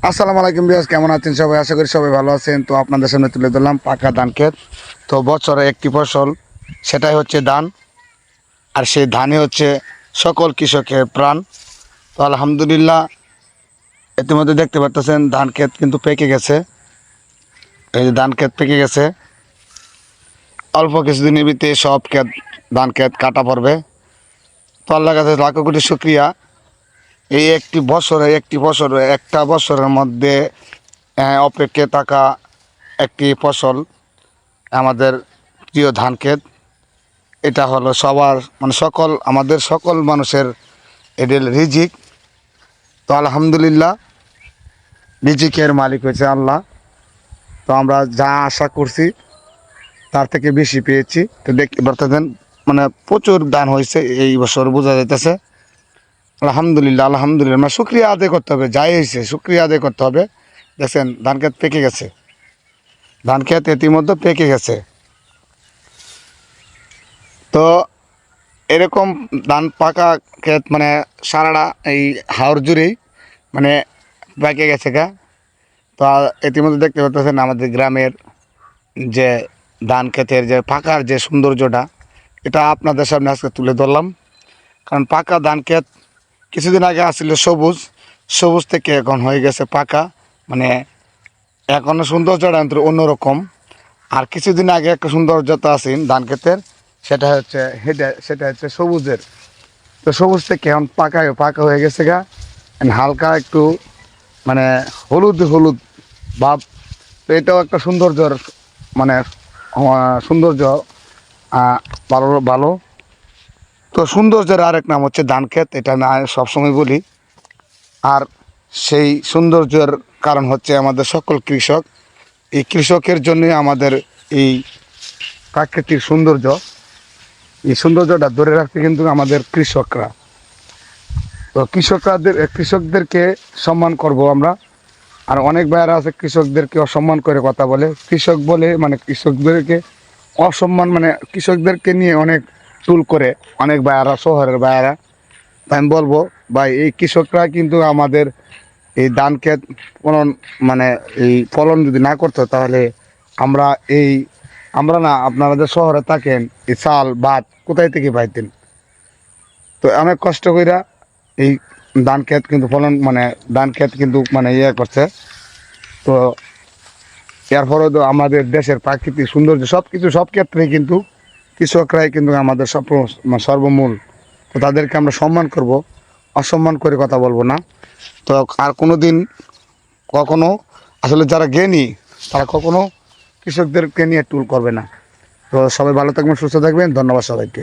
আসসালামু আলাইকুম ভিউয়ার্স, কেমন আছেন সবাই? আশা করি সবাই ভালো আছেন। তো আপনাদের সামনে তুলে ধরলাম পাকা ধান ক্ষেত। তো বছরে একটি ফসল, সেটাই হচ্ছে ধান। আর সেই ধানই হচ্ছে সকল কৃষকের প্রাণ। তো আলহামদুলিল্লাহ, ইতিমধ্যে দেখতে পাচ্ছেন ধান ক্ষেত কিন্তু পেকে গেছে। এই যে ধান ক্ষেত পেকে গেছে, অল্প কিছুদিনের ভিতরে সব ক্ষেত ধান ক্ষেত কাটা পড়বে। তো আল্লাহর কাছে লাখো কোটি শুকরিয়া। এই একটা বছরের মধ্যে অপেক্ষে থাকা একটি ফসল, আমাদের প্রিয় ধান ক্ষেত। এটা হলো সবার মানে আমাদের সকল মানুষের এদের রিজিক। তো আলহামদুলিল্লাহ, রিজিকের মালিক হয়েছে আল্লাহ। তো আমরা যা আশা করছি তার থেকে বেশি পেয়েছি। তো দেখতে পারতেছেন মানে প্রচুর ধান হয়েছে এই বছর, বোঝা যাইতেছে। আলহামদুলিল্লাহ আলহামদুলিল্লাহ, মানে শুক্রিয়া আদায় করতে হবে। যাই হয়েছে শুক্রিয়া আদায় করতে হবে। দেখছেন ধান ক্ষেত পেকে গেছে, ধান ক্ষেত ইতিমধ্যে পেকে গেছে। তো এরকম ধান পাকা ক্ষেত মানে সারাটা এই হাওর জুড়েই মানে পেকে গেছে গা। তো ইতিমধ্যে দেখতে পাচ্ছেন আমাদের গ্রামের যে ধান ক্ষেতের যে পাকার যে সৌন্দর্যটা, এটা আপনাদের সামনে আজকে তুলে ধরলাম। কারণ পাকা ধান ক্ষেত কিছুদিন আগে আসছিল সবুজ, সবুজ থেকে এখন হয়ে গেছে পাকা। মানে এখনও সৌন্দর্যটা অন্যরকম। আর কিছুদিন আগে একটা সৌন্দর্যতা আছে ধান ক্ষেতের, সেটা হচ্ছে সবুজের। তো সবুজ থেকে এখন পাকা হয়ে গেছে গা। হালকা একটু মানে হলুদ হলুদ ভাব। তো এটাও একটা সৌন্দর্যর মানে সৌন্দর্য, ভালো ভালো। তো সৌন্দর্যের আরেক নাম হচ্ছে ধান ক্ষেত, এটা না সবসময় বলি। আর সেই সৌন্দর্যের কারণ হচ্ছে আমাদের সকল কৃষক। এই কৃষকের জন্যই আমাদের এই প্রাকৃতিক সৌন্দর্য। এই সৌন্দর্যটা ধরে রাখতে কিন্তু আমাদের কৃষকরা। তো কৃষকদেরকে সম্মান করব আমরা। আর অনেক ভাইয়ারা আছে কৃষকদেরকে অসম্মান করে কথা বলে, কৃষক বলে মানে কৃষকদেরকে অসম্মান, মানে কৃষকদেরকে নিয়ে অনেক টুল করে অনেক ভাইয়ারা, শহরের ভাইয়ারা। তাই আমি বলবো ভাই, এই কৃষকরা কিন্তু আমাদের এই ধান ক্ষেত ফলন মানে এই ফলন যদি না করতো, তাহলে আমরা এই আমরা না, আপনারা যে শহরে থাকেন এই চাল ভাত কোথায় থেকে পাইতেন? তো অনেক কষ্ট কইরা এই ধান ক্ষেত কিন্তু ফলন মানে ধান ক্ষেত কিন্তু মানে করছে। তো এর ফলে তো আমাদের দেশের প্রাকৃতিক সৌন্দর্য সব ক্ষেত্রেই কিন্তু কৃষকরাই কিন্তু আমাদের সর্বমূল। তো তাদেরকে আমরা সম্মান করব, অসম্মান করে কথা বলবো না। তো আর কোনো দিন কখনো আসলে যারা জ্ঞানী তারা কখনো কৃষকদেরকে নিয়ে টুল করবে না। তো সবাই ভালো থাকবেন, সুস্থ থাকবেন, ধন্যবাদ সবাইকে।